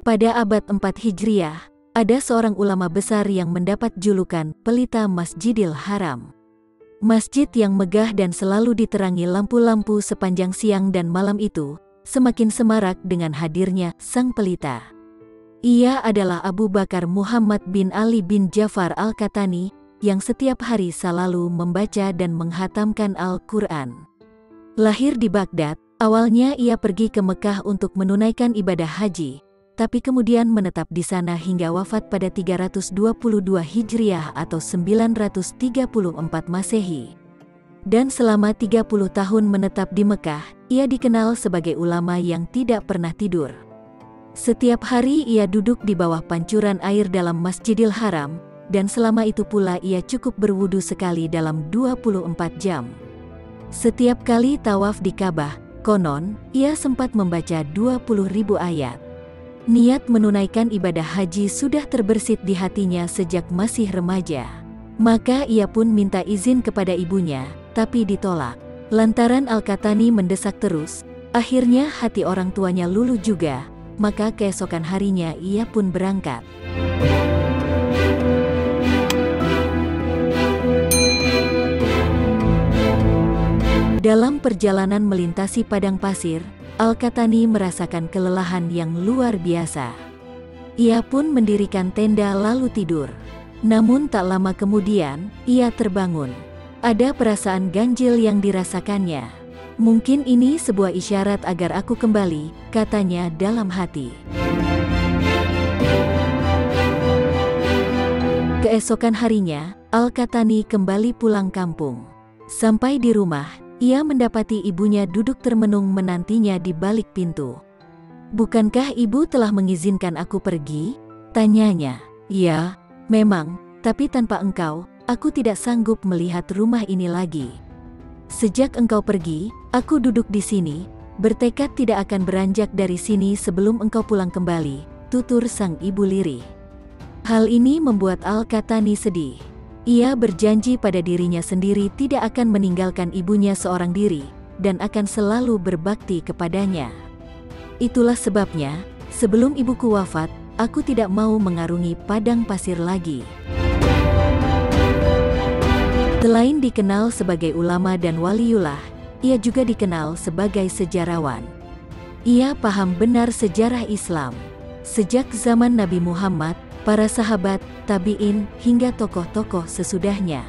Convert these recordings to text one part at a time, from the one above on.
Pada abad 4 Hijriah, ada seorang ulama besar yang mendapat julukan Pelita Masjidil Haram. Masjid yang megah dan selalu diterangi lampu-lampu sepanjang siang dan malam itu, semakin semarak dengan hadirnya sang pelita. Ia adalah Abu Bakar Muhammad bin Ali bin Ja'far Al-Qahtani, yang setiap hari selalu membaca dan menghatamkan Al-Quran. Lahir di Baghdad, awalnya ia pergi ke Mekah untuk menunaikan ibadah haji, tapi kemudian menetap di sana hingga wafat pada 322 Hijriah atau 934 Masehi. Dan selama 30 tahun menetap di Mekah, ia dikenal sebagai ulama yang tidak pernah tidur. Setiap hari ia duduk di bawah pancuran air dalam Masjidil Haram, dan selama itu pula ia cukup berwudu sekali dalam 24 jam. Setiap kali tawaf di Ka'bah, konon, ia sempat membaca 20.000 ayat. Niat menunaikan ibadah haji sudah terbersit di hatinya sejak masih remaja. Maka ia pun minta izin kepada ibunya, tapi ditolak. Lantaran Al-Qahtani mendesak terus, akhirnya hati orang tuanya luluh juga, maka keesokan harinya ia pun berangkat. Dalam perjalanan melintasi padang pasir, Al-Qahtani merasakan kelelahan yang luar biasa. Ia pun mendirikan tenda lalu tidur. Namun tak lama kemudian, ia terbangun. Ada perasaan ganjil yang dirasakannya. Mungkin ini sebuah isyarat agar aku kembali, katanya dalam hati. Keesokan harinya, Al-Qahtani kembali pulang kampung. Sampai di rumah, ia mendapati ibunya duduk termenung menantinya di balik pintu. "Bukankah ibu telah mengizinkan aku pergi?" tanyanya. "Ya, memang, tapi tanpa engkau, aku tidak sanggup melihat rumah ini lagi. Sejak engkau pergi, aku duduk di sini, bertekad tidak akan beranjak dari sini sebelum engkau pulang kembali," tutur sang ibu lirih. Hal ini membuat Al-Qahtani sedih. Ia berjanji pada dirinya sendiri tidak akan meninggalkan ibunya seorang diri, dan akan selalu berbakti kepadanya. "Itulah sebabnya, sebelum ibuku wafat, aku tidak mau mengarungi padang pasir lagi." Selain dikenal sebagai ulama dan waliullah, ia juga dikenal sebagai sejarawan. Ia paham benar sejarah Islam. Sejak zaman Nabi Muhammad, para sahabat, tabi'in, hingga tokoh-tokoh sesudahnya.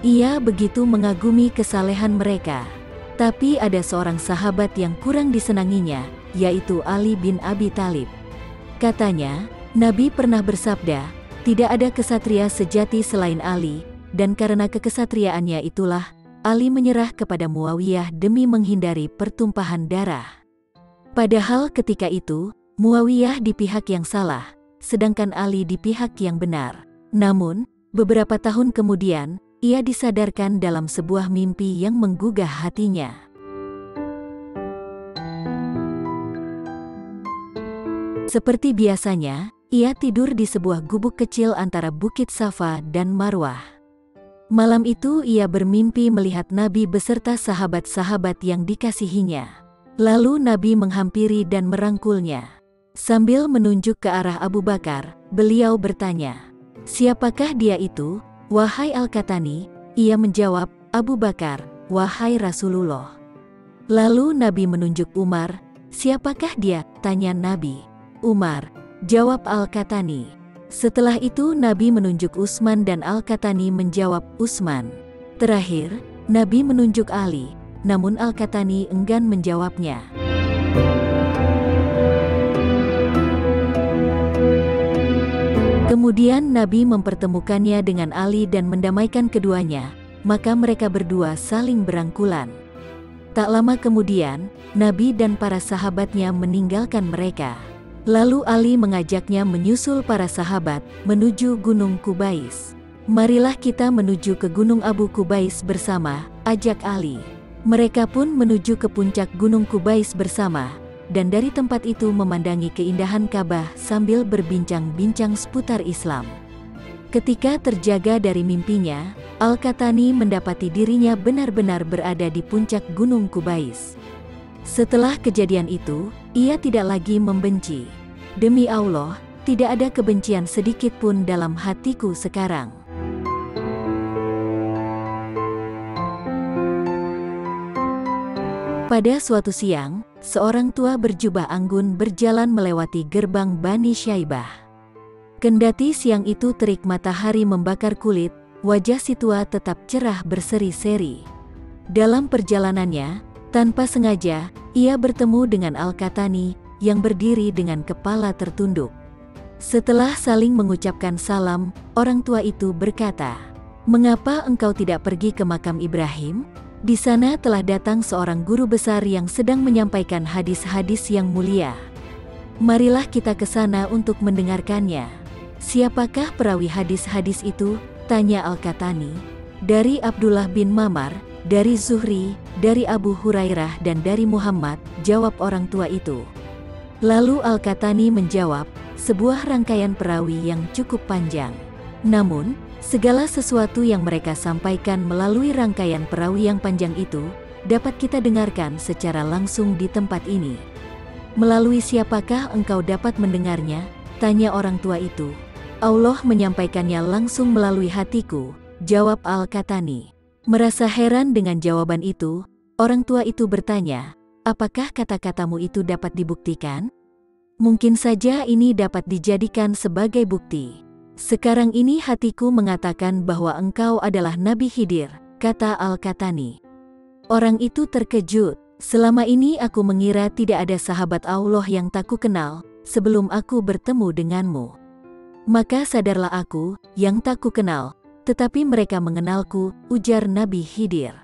Ia begitu mengagumi kesalehan mereka. Tapi ada seorang sahabat yang kurang disenanginya, yaitu Ali bin Abi Thalib. Katanya, Nabi pernah bersabda, "Tidak ada kesatria sejati selain Ali," dan karena kekesatriaannya itulah, Ali menyerah kepada Muawiyah demi menghindari pertumpahan darah. Padahal ketika itu, Muawiyah di pihak yang salah, sedangkan Ali di pihak yang benar. Namun, beberapa tahun kemudian, ia disadarkan dalam sebuah mimpi yang menggugah hatinya. Seperti biasanya, ia tidur di sebuah gubuk kecil antara Bukit Safa dan Marwah. Malam itu ia bermimpi melihat Nabi beserta sahabat-sahabat yang dikasihinya. Lalu Nabi menghampiri dan merangkulnya. Sambil menunjuk ke arah Abu Bakar, beliau bertanya, "Siapakah dia itu, wahai Al-Qahtani?" Ia menjawab, "Abu Bakar, wahai Rasulullah." Lalu Nabi menunjuk Umar. "Siapakah dia?" tanya Nabi. "Umar," jawab Al-Qahtani. Setelah itu Nabi menunjuk Utsman dan Al-Qahtani menjawab, "Utsman." Terakhir, Nabi menunjuk Ali, namun Al-Qahtani enggan menjawabnya. Kemudian Nabi mempertemukannya dengan Ali dan mendamaikan keduanya, maka mereka berdua saling berangkulan. Tak lama kemudian, Nabi dan para sahabatnya meninggalkan mereka. Lalu Ali mengajaknya menyusul para sahabat menuju Gunung Qubais. "Marilah kita menuju ke Gunung Abu Qubais bersama," ajak Ali. Mereka pun menuju ke puncak Gunung Qubais bersama, dan dari tempat itu memandangi keindahan Ka'bah sambil berbincang-bincang seputar Islam. Ketika terjaga dari mimpinya, Al-Qahtani mendapati dirinya benar-benar berada di puncak Gunung Qubais. Setelah kejadian itu, ia tidak lagi membenci. Demi Allah, tidak ada kebencian sedikit pun dalam hatiku sekarang. Pada suatu siang, seorang tua berjubah anggun berjalan melewati gerbang Bani Syaibah. Kendati siang itu terik matahari membakar kulit, wajah si tua tetap cerah berseri-seri. Dalam perjalanannya, tanpa sengaja, ia bertemu dengan Al-Qahtani yang berdiri dengan kepala tertunduk. Setelah saling mengucapkan salam, orang tua itu berkata, "Mengapa engkau tidak pergi ke makam Ibrahim? Di sana telah datang seorang guru besar yang sedang menyampaikan hadis-hadis yang mulia. Marilah kita ke sana untuk mendengarkannya." "Siapakah perawi hadis-hadis itu?" tanya Al-Qahtani. "Dari Abdullah bin Mamar, dari Zuhri, dari Abu Hurairah dan dari Muhammad," jawab orang tua itu. Lalu Al-Qahtani menjawab, sebuah rangkaian perawi yang cukup panjang. Namun, segala sesuatu yang mereka sampaikan melalui rangkaian perawi yang panjang itu, dapat kita dengarkan secara langsung di tempat ini. "Melalui siapakah engkau dapat mendengarnya?" tanya orang tua itu. "Allah menyampaikannya langsung melalui hatiku," jawab Al-Qahtani. Merasa heran dengan jawaban itu, orang tua itu bertanya, "Apakah kata-katamu itu dapat dibuktikan?" "Mungkin saja ini dapat dijadikan sebagai bukti. Sekarang ini hatiku mengatakan bahwa engkau adalah Nabi Khidir," kata Al-Qahtani. Orang itu terkejut. "Selama ini aku mengira tidak ada sahabat Allah yang tak kukenal sebelum aku bertemu denganmu. Maka sadarlah aku, yang tak kukenal, tetapi mereka mengenalku," ujar Nabi Khidir.